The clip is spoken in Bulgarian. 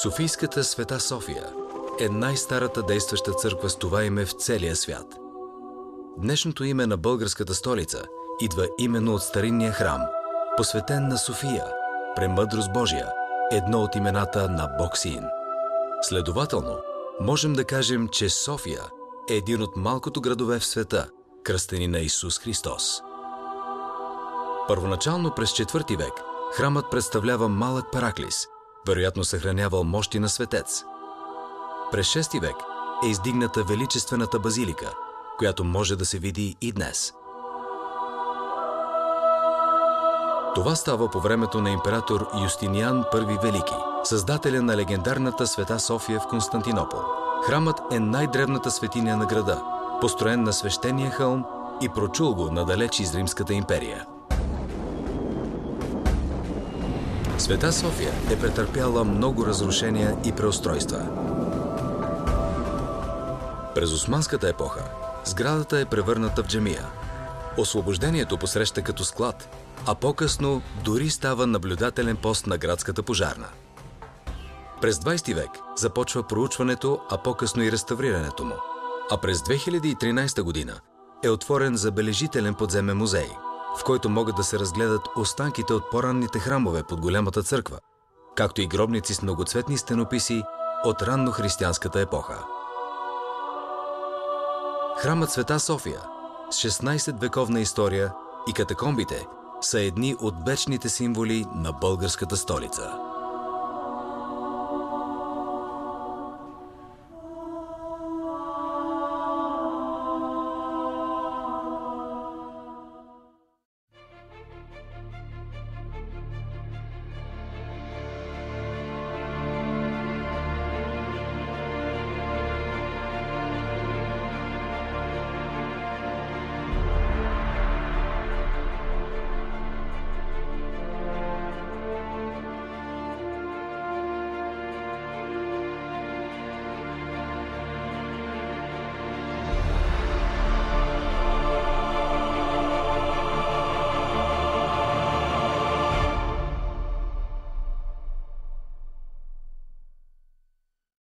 Софийската Света София е най-старата действаща църква с това име в целия свят. Днешното име на българската столица идва именно от старинния храм, посветен на София, премъдрост Божия, едно от имената на Бог Син. Следователно, можем да кажем, че София е един от малкото градове в света, кръстени на Исус Христос. Първоначално през IV век храмът представлява малък параклис, вероятно съхранявал мощи на светец. През VI век е издигната величествената базилика, която може да се види и днес. Това става по времето на император Юстиниан I Велики, създателя на легендарната Света София в Константинопол. Храмът е най-древната светиня на града, построен на свещения хълм и прочул го надалеч из Римската империя. Света София е претърпяла много разрушения и преустройства. През османската епоха сградата е превърната в джамия. Освобождението посреща като склад, а по-късно дори става наблюдателен пост на градската пожарна. През 20 век започва проучването, а по-късно и реставрирането му. А през 2013 година е отворен забележителен подземен музей, в който могат да се разгледат останките от по-ранните храмове под Голямата църква, както и гробници с многоцветни стенописи от раннохристиянската епоха. Храмът Света София с 16-вековна история и катакомбите са едни от вечните символи на българската столица.